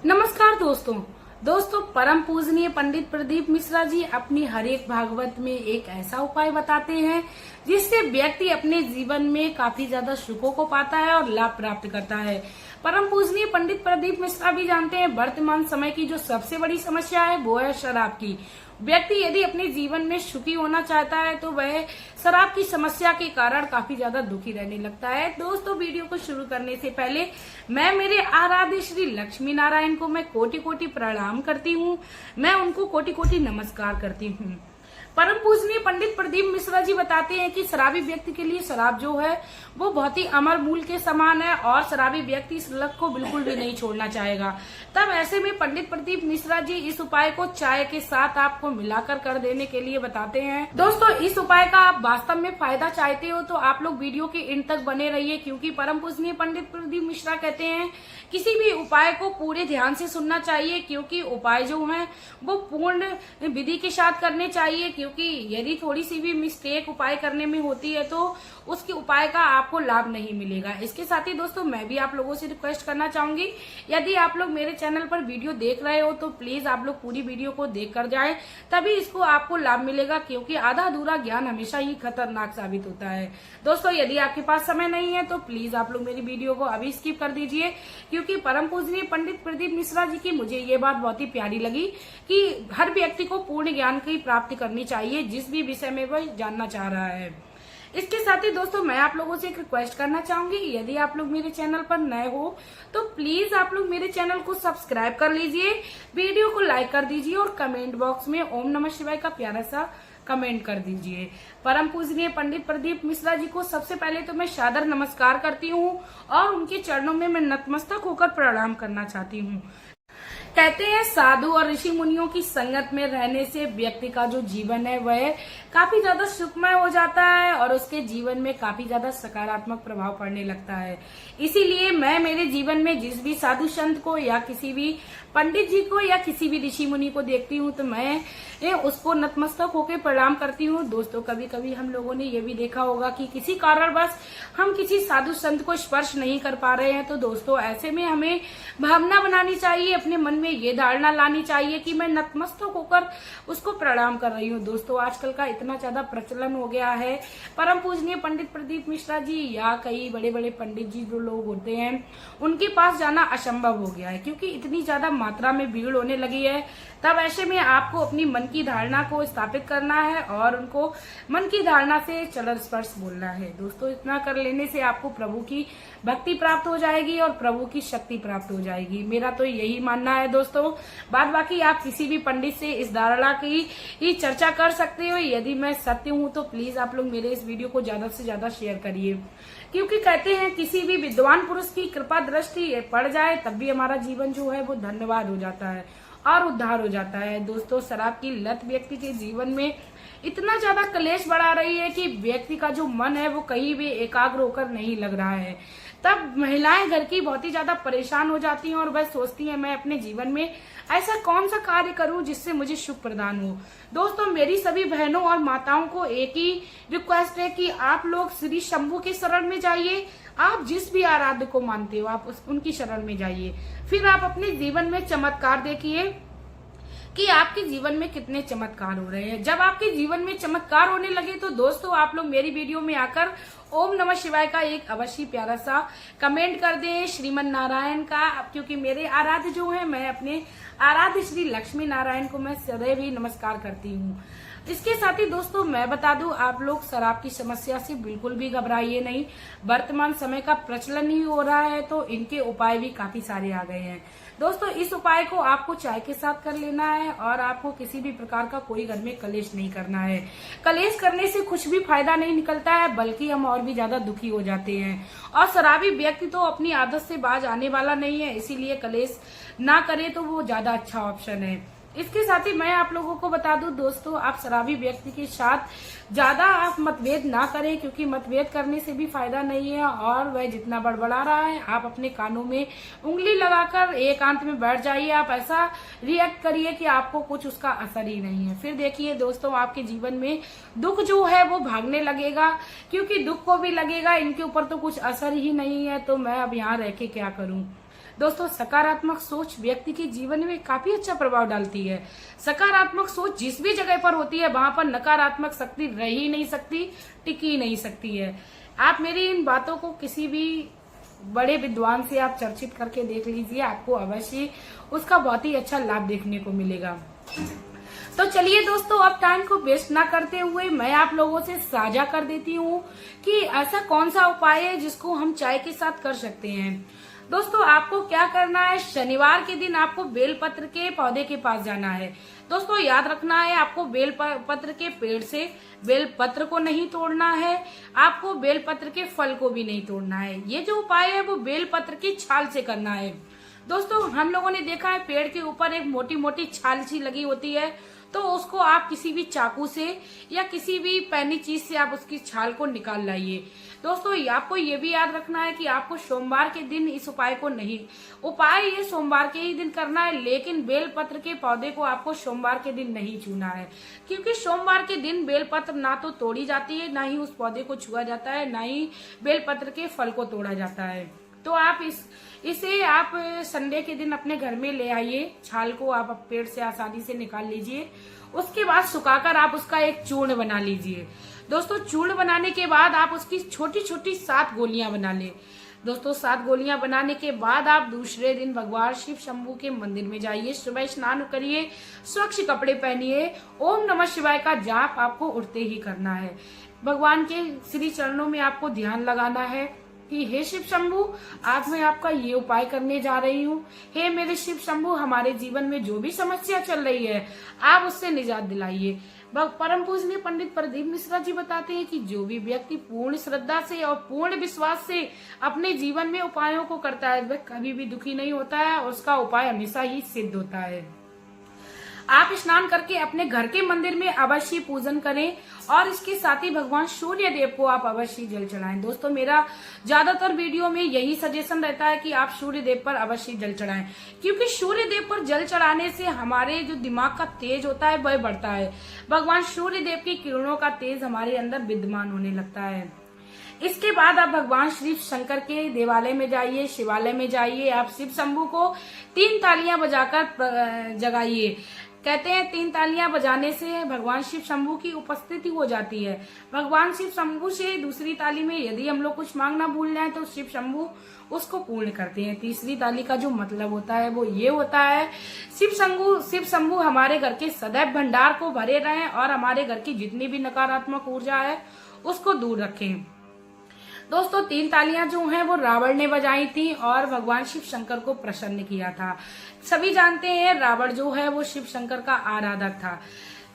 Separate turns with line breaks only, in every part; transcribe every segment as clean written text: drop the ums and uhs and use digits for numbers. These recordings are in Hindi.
नमस्कार दोस्तों परम पूजनीय पंडित प्रदीप मिश्रा जी अपनी हर एक भागवत में एक ऐसा उपाय बताते हैं जिससे व्यक्ति अपने जीवन में काफी ज्यादा सुखों को पाता है और लाभ प्राप्त करता है। परम पूजनीय पंडित प्रदीप मिश्रा भी जानते हैं वर्तमान समय की जो सबसे बड़ी समस्या है वो है शराब की। व्यक्ति यदि अपने जीवन में सुखी होना चाहता है तो वह शराब की समस्या के कारण काफी ज्यादा दुखी रहने लगता है। दोस्तों वीडियो को शुरू करने से पहले मैं मेरे आराध्य श्री लक्ष्मी नारायण को मैं कोटि कोटि प्रणाम करती हूँ। मैं उनको कोटि कोटि नमस्कार करती हूँ। परम पूजनीय पंडित प्रदीप मिश्रा जी बताते हैं कि शराबी व्यक्ति के लिए शराब जो है वो बहुत ही अमर मूल के समान है और शराबी व्यक्ति इस लत को बिल्कुल भी नहीं छोड़ना चाहेगा। तब ऐसे में पंडित प्रदीप मिश्रा जी इस उपाय को चाय के साथ आपको मिलाकर कर देने के लिए बताते हैं। दोस्तों इस उपाय का आप वास्तव में फायदा चाहते हो तो आप लोग वीडियो के एंड तक बने रहिए, क्योंकि परम पूजनीय पंडित प्रदीप मिश्रा कहते हैं किसी भी उपाय को पूरे ध्यान से सुनना चाहिए, क्योंकि उपाय जो है वो पूर्ण विधि के साथ करने चाहिए। क्योंकि यदि थोड़ी सी भी मिस्टेक उपाय करने में होती है तो उसके उपाय का आपको लाभ नहीं मिलेगा। इसके साथ ही दोस्तों मैं भी आप लोगों से रिक्वेस्ट करना चाहूंगी, यदि आप लोग मेरे चैनल पर वीडियो देख रहे हो तो प्लीज आप लोग पूरी वीडियो को देख कर जाए, तभी इसको आपको लाभ मिलेगा। क्योंकि आधा अधूरा ज्ञान हमेशा ही खतरनाक साबित होता है। दोस्तों यदि आपके पास समय नहीं है तो प्लीज आप लोग मेरी वीडियो को अभी स्किप कर दीजिए, क्योंकि परम पूजनीय पंडित प्रदीप मिश्रा जी की मुझे ये बात बहुत ही प्यारी लगी कि हर व्यक्ति को पूर्ण ज्ञान की प्राप्ति करनी चाहिए जिस भी विषय में वह जानना चाह रहा है। इसके साथ ही दोस्तों मैं आप लोगों से एक रिक्वेस्ट करना चाहूंगी, यदि आप लोग मेरे चैनल पर नए हो तो प्लीज आप लोग मेरे चैनल को सब्सक्राइब कर लीजिए, वीडियो को लाइक कर दीजिए और कमेंट बॉक्स में ओम नमः शिवाय का प्यारा सा कमेंट कर दीजिए। परम पूजनीय पंडित प्रदीप मिश्रा जी को सबसे पहले तो मैं सादर नमस्कार करती हूँ और उनके चरणों में मैं नतमस्तक होकर प्रणाम करना चाहती हूँ। कहते हैं साधु और ऋषि मुनियों की संगत में रहने से व्यक्ति का जो जीवन है वह काफी ज्यादा सुखमय हो जाता है और उसके जीवन में काफी ज्यादा सकारात्मक प्रभाव पड़ने लगता है। इसीलिए मैं मेरे जीवन में जिस भी साधु संत को या किसी भी पंडित जी को या किसी भी ऋषि मुनि को देखती हूँ तो मैं उसको नतमस्तक होकर प्रणाम करती हूँ। दोस्तों कभी कभी हम लोगों ने ये भी देखा होगा कि किसी कारणवश हम किसी साधु संत को स्पर्श नहीं कर पा रहे हैं, तो दोस्तों ऐसे में हमें भावना बनानी चाहिए, अपने मन में ये धारणा लानी चाहिए कि मैं नतमस्तक होकर उसको प्रणाम कर रही हूँ। दोस्तों आजकल का इतना ज्यादा प्रचलन हो गया है, परम पूजनीय पंडित प्रदीप मिश्रा जी या कई बड़े बड़े पंडित जी जो लोग होते हैं उनके पास जाना असंभव हो गया है, क्योंकि इतनी ज्यादा मात्रा में भीड़ होने लगी है। तब ऐसे में आपको अपनी मन की धारणा को स्थापित करना है और उनको मन की धारणा से चरण स्पर्श बोलना है। दोस्तों इतना कर लेने से आपको प्रभु की भक्ति प्राप्त हो जाएगी और प्रभु की शक्ति प्राप्त हो जाएगी। मेरा तो यही मानना है दोस्तों। बाद बाकी आप किसी भी पंडित से इस धारणा की चर्चा कर सकते हो। यदि मैं सत्य हूँ तो प्लीज आप लोग मेरे इस वीडियो को ज्यादा से ज्यादा शेयर करिए, क्योंकि कहते हैं किसी भी विद्वान पुरुष की कृपा दृष्टि पड़ जाए तब भी हमारा जीवन जो है वो धन्यवाद हो जाता है और उद्धार हो जाता है। दोस्तों शराब की लत व्यक्ति के जीवन में इतना ज्यादा क्लेश बढ़ा रही है कि व्यक्ति का जो मन है वो कहीं भी एकाग्र होकर नहीं लग रहा है। तब महिलाएं घर की बहुत ही ज्यादा परेशान हो जाती हैं और वह सोचती हैं मैं अपने जीवन में ऐसा कौन सा कार्य करूं जिससे मुझे सुख प्रदान हो। दोस्तों मेरी सभी बहनों और माताओं को एक ही रिक्वेस्ट है कि आप लोग श्री शंभू के शरण में जाइए। आप जिस भी आराध्य को मानते हो आप उनकी शरण में जाइए, फिर आप अपने जीवन में चमत्कार देखिए कि आपके जीवन में कितने चमत्कार हो रहे हैं। जब आपके जीवन में चमत्कार होने लगे तो दोस्तों आप लोग मेरी वीडियो में आकर ओम नमः शिवाय का एक अवश्य प्यारा सा कमेंट कर दें श्रीमन नारायण का, क्योंकि मेरे आराध्य जो है मैं अपने आराध्य श्री लक्ष्मी नारायण को मैं सदैव ही नमस्कार करती हूँ। इसके साथ ही दोस्तों मैं बता दूं आप लोग शराब की समस्या से बिल्कुल भी घबराइए नहीं। वर्तमान समय का प्रचलन ही हो रहा है तो इनके उपाय भी काफी सारे आ गए हैं। दोस्तों इस उपाय को आपको चाय के साथ कर लेना है और आपको किसी भी प्रकार का कोई घर में कलेश नहीं करना है। कलेश करने से कुछ भी फायदा नहीं निकलता है, बल्कि हम और भी ज्यादा दुखी हो जाते हैं। और शराबी व्यक्ति तो अपनी आदत से बाज आने वाला नहीं है, इसीलिए कलेश ना करे तो वो ज्यादा अच्छा ऑप्शन है। इसके साथ ही मैं आप लोगों को बता दूं दोस्तों आप शराबी व्यक्ति के साथ ज्यादा आप मतभेद ना करें, क्योंकि मतभेद करने से भी फायदा नहीं है और वह जितना बड़बड़ा रहा है आप अपने कानों में उंगली लगाकर एकांत में बैठ जाइए। आप ऐसा रिएक्ट करिए कि आपको कुछ उसका असर ही नहीं है। फिर देखिए दोस्तों आपके जीवन में दुख जो है वो भागने लगेगा, क्योंकि दुख को भी लगेगा इनके ऊपर तो कुछ असर ही नहीं है तो मैं अब यहाँ रह के क्या करूं। दोस्तों सकारात्मक सोच व्यक्ति के जीवन में काफी अच्छा प्रभाव डालती है। सकारात्मक सोच जिस भी जगह पर होती है वहां पर नकारात्मक शक्ति रह ही नहीं सकती, टिक ही नहीं सकती है। आप मेरी इन बातों को किसी भी बड़े विद्वान से आप चर्चित करके देख लीजिए, आपको अवश्य उसका बहुत ही अच्छा लाभ देखने को मिलेगा। तो चलिए दोस्तों, अब टाइम को वेस्ट ना करते हुए मैं आप लोगों से साझा कर देती हूँ कि ऐसा कौन सा उपाय है जिसको हम चाय के साथ कर सकते हैं। दोस्तों आपको क्या करना है, शनिवार के दिन आपको बेलपत्र के पौधे के पास जाना है। दोस्तों याद रखना है, आपको बेलपत्र के पेड़ से बेलपत्र को नहीं तोड़ना है, आपको बेलपत्र के फल को भी नहीं तोड़ना है। ये जो उपाय है वो बेलपत्र की छाल से करना है। दोस्तों हम लोगों ने देखा है पेड़ के ऊपर एक मोटी मोटी छाल सी लगी होती है, तो उसको आप किसी भी चाकू से या किसी भी पैनी चीज से आप उसकी छाल को निकाल लाइए। दोस्तों आपको ये भी याद रखना है कि आपको सोमवार के दिन इस उपाय को नहीं, उपाय ये सोमवार के ही दिन करना है, लेकिन बेलपत्र के पौधे को आपको सोमवार के दिन नहीं छूना है, क्योंकि सोमवार के दिन बेलपत्र ना तो तोड़ी जाती है, ना ही उस पौधे को छुआ जाता है, ना ही बेलपत्र के फल को तोड़ा जाता है। तो आप इसे आप संडे के दिन अपने घर में ले आइए, छाल को आप पेड़ से आसानी से निकाल लीजिए। उसके बाद सुखाकर आप उसका एक चूर्ण बना लीजिए। दोस्तों चूर्ण बनाने के बाद आप उसकी छोटी छोटी 7 गोलियां बना ले। दोस्तों 7 गोलियां बनाने के बाद आप दूसरे दिन भगवान शिव शंभू के मंदिर में जाइए, सुबह स्नान करिए, स्वच्छ कपड़े पहनिए, ओम नमः शिवाय का जाप आपको उठते ही करना है। भगवान के श्री चरणों में आपको ध्यान लगाना है कि हे शिव शंभू, आज मैं आपका ये उपाय करने जा रही हूँ। हे मेरे शिव शंभू, हमारे जीवन में जो भी समस्या चल रही है आप उससे निजात दिलाइए। परम पूजनीय पंडित प्रदीप मिश्रा जी बताते हैं कि जो भी व्यक्ति पूर्ण श्रद्धा से और पूर्ण विश्वास से अपने जीवन में उपायों को करता है वह कभी भी दुखी नहीं होता है और उसका उपाय हमेशा ही सिद्ध होता है। आप स्नान करके अपने घर के मंदिर में अवश्य पूजन करें और इसके साथ ही भगवान सूर्य देव को आप अवश्य जल चढ़ाएं। दोस्तों मेरा ज्यादातर वीडियो में यही सजेशन रहता है कि आप सूर्य देव पर अवश्य जल चढ़ाएं, क्योंकि सूर्य देव पर जल चढ़ाने से हमारे जो दिमाग का तेज होता है वह बढ़ता है। भगवान सूर्य देव की किरणों का तेज हमारे अंदर विद्यमान होने लगता है। इसके बाद आप भगवान शिव शंकर के देवालय में जाइए, शिवालय में जाइए, आप शिव शंभू को 3 तालियां बजाकर जगाइए। कहते हैं 3 तालियां बजाने से भगवान शिव शंभू की उपस्थिति हो जाती है। भगवान शिव शंभू से दूसरी ताली में यदि हम लोग कुछ मांगना भूल जाए तो शिव शंभू उसको पूर्ण करते हैं। तीसरी ताली का जो मतलब होता है वो ये होता है, शिव शंभू हमारे घर के सदैव भंडार को भरे रहें और हमारे घर की जितनी भी नकारात्मक ऊर्जा है उसको दूर रखें। दोस्तों 3 तालियां जो हैं वो रावण ने बजाई थी और भगवान शिव शंकर को प्रसन्न किया था। सभी जानते हैं रावण जो है वो शिव शंकर का आराधक था।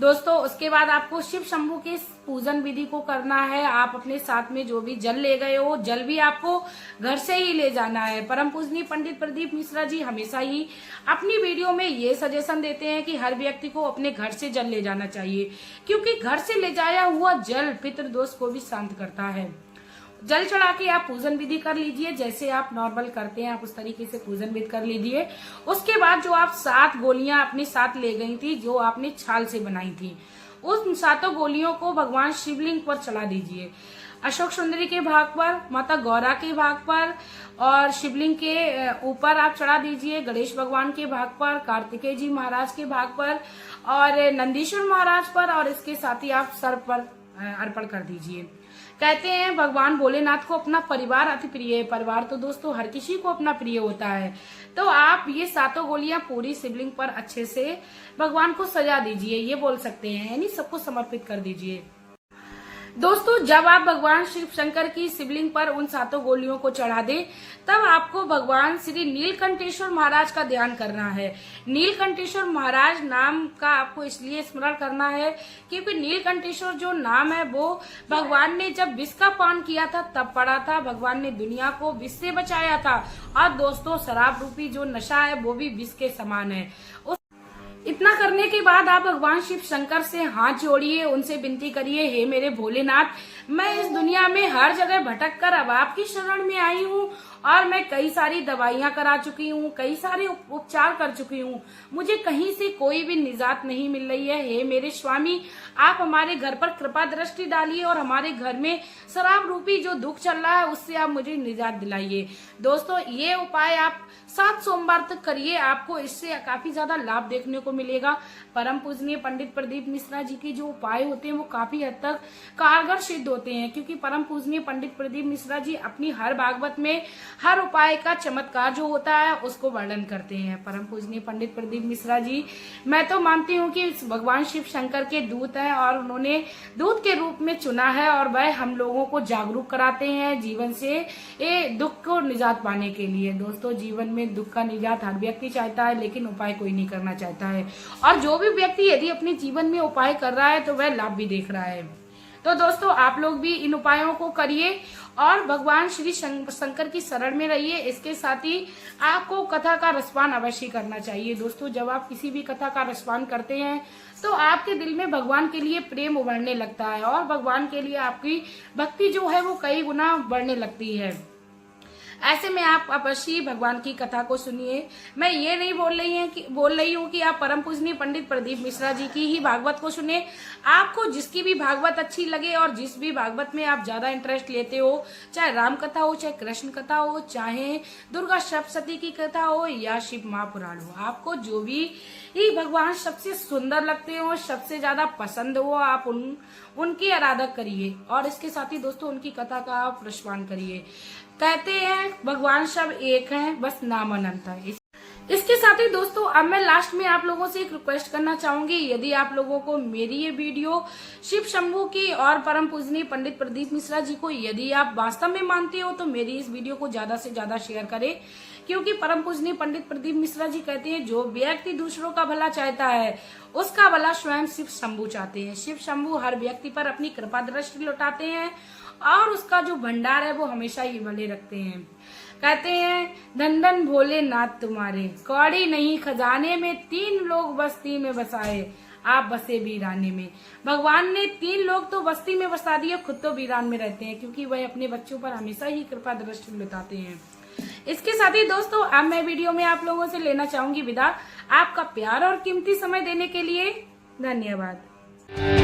दोस्तों उसके बाद आपको शिव शंभू के पूजन विधि को करना है। आप अपने साथ में जो भी जल ले गए हो, जल भी आपको घर से ही ले जाना है। परम पूजनीय पंडित प्रदीप मिश्रा जी हमेशा ही अपनी वीडियो में ये सजेशन देते हैं कि हर व्यक्ति को अपने घर से जल ले जाना चाहिए, क्योंकि घर से ले जाया हुआ जल पितृदोष को भी शांत करता है। जल चढ़ा के आप पूजन विधि कर लीजिए, जैसे आप नॉर्मल करते हैं आप उस तरीके से पूजन विधि कर लीजिए। उसके बाद जो आप 7 गोलियां अपने साथ ले गई थी, जो आपने छाल से बनाई थी, उन 7 गोलियों को भगवान शिवलिंग पर चढ़ा दीजिए। अशोक सुंदरी के भाग पर, माता गौरा के भाग पर और शिवलिंग के ऊपर आप चढ़ा दीजिए। गणेश भगवान के भाग पर, कार्तिकेय जी महाराज के भाग पर और नंदीश्वर महाराज पर, और इसके साथ ही आप सर पर अर्पण कर दीजिए। कहते हैं भगवान भोलेनाथ को अपना परिवार अति प्रिय है। परिवार तो दोस्तों हर किसी को अपना प्रिय होता है। तो आप ये 7 गोलियां पूरी शिवलिंग पर अच्छे से भगवान को सजा दीजिए, ये बोल सकते हैं, यानी सबको समर्पित कर दीजिए। दोस्तों जब आप भगवान शिव शंकर की शिवलिंग पर उन 7 गोलियों को चढ़ा दे, तब आपको भगवान श्री नीलकंठेश्वर महाराज का ध्यान करना है। नीलकंठेश्वर महाराज नाम का आपको इसलिए स्मरण करना है क्योंकि नीलकंठेश्वर जो नाम है वो भगवान ने जब विष का पान किया था तब पड़ा था। भगवान ने दुनिया को विष से बचाया था। और दोस्तों शराब रूपी जो नशा है वो भी विष के समान है। इतना करने के बाद आप भगवान शिव शंकर से हाथ जोड़िए, उनसे विनती करिए, हे मेरे भोलेनाथ, मैं इस दुनिया में हर जगह भटक कर अब आपकी शरण में आई हूँ और मैं कई सारी दवाइयां करा चुकी हूँ, कई सारे उपचार कर चुकी हूँ, मुझे कहीं से कोई भी निजात नहीं मिल रही है। हे मेरे स्वामी, आप हमारे घर पर कृपा दृष्टि डालिए और हमारे घर में शराब रूपी जो दुख चल रहा है उससे आप मुझे निजात दिलाइए। दोस्तों, ये उपाय आप 7 सोमवार तक करिए, आपको इससे काफी ज्यादा लाभ देखने को मिलेगा। परम पूजनीय पंडित प्रदीप मिश्रा जी के जो उपाय होते हैं वो काफी हद तक कारगर सिद्ध होते हैं, क्योंकि परम पूजनीय पंडित प्रदीप मिश्रा जी अपनी हर भागवत में हर उपाय का चमत्कार जो होता है उसको वर्णन करते हैं। परम पूजनीय पंडित प्रदीप मिश्रा जी, मैं तो मानती हूँ कि भगवान शिव शंकर के दूत हैं और उन्होंने दूत के रूप में चुना है और वह हम लोगों को जागरूक कराते हैं जीवन से ये दुख को निजात पाने के लिए। दोस्तों, जीवन में दुख का निजात हर व्यक्ति चाहता है, लेकिन उपाय कोई नहीं करना चाहता है। और जो भी व्यक्ति यदि अपने जीवन में उपाय कर रहा है तो वह लाभ भी देख रहा है। तो दोस्तों, आप लोग भी इन उपायों को करिए और भगवान श्री शंकर की शरण में रहिए। इसके साथ ही आपको कथा का रसपान अवश्य करना चाहिए। दोस्तों, जब आप किसी भी कथा का रसपान करते हैं तो आपके दिल में भगवान के लिए प्रेम उभरने लगता है और भगवान के लिए आपकी भक्ति जो है वो कई गुना बढ़ने लगती है। ऐसे में आप अवश्य भगवान की कथा को सुनिए। मैं ये नहीं बोल रही हूँ कि आप परम पूजनीय पंडित प्रदीप मिश्रा जी की ही भागवत को सुने। आपको जिसकी भी भागवत अच्छी लगे और जिस भी भागवत में आप ज्यादा इंटरेस्ट लेते हो, चाहे राम कथा हो, चाहे कृष्ण कथा हो, चाहे दुर्गा सप्तशती की कथा हो या शिव महापुराण हो, आपको जो भी भगवान सबसे सुंदर लगते हो, सबसे ज्यादा पसंद हो, आप उनकी आराधना करिए और इसके साथ ही दोस्तों उनकी कथा का आप रसपान करिए। कहते हैं भगवान सब एक हैं, बस नाम अनंत है। इसके साथ ही दोस्तों अब मैं लास्ट में आप लोगों से एक रिक्वेस्ट करना चाहूंगी, यदि आप लोगों को मेरी ये वीडियो शिव शंभू की और परम पूजनीय पंडित प्रदीप मिश्रा जी को यदि आप वास्तव में मानते हो तो मेरी इस वीडियो को ज्यादा से ज्यादा शेयर करें, क्योंकि परम पूजनीय पंडित प्रदीप मिश्रा जी कहते हैं जो व्यक्ति दूसरों का भला चाहता है उसका भला स्वयं शिव शंभू चाहते हैं। शिव शंभू हर व्यक्ति पर अपनी कृपा दृष्टि लौटाते हैं और उसका जो भंडार है वो हमेशा ही भले रखते हैं। कहते हैं धन धन भोलेनाथ तुम्हारे, कौड़ी नहीं खजाने में, 3 लोग बस्ती में बसाए, आप बसे वीराने में। भगवान ने 3 लोग तो बस्ती में बसा दिए, खुद तो वीरान में रहते हैं, क्योंकि वह अपने बच्चों पर हमेशा ही कृपा दृष्टि लुटाते हैं। इसके साथ ही दोस्तों अब मैं वीडियो में आप लोगों से लेना चाहूंगी विदा। आपका प्यार और कीमती समय देने के लिए धन्यवाद।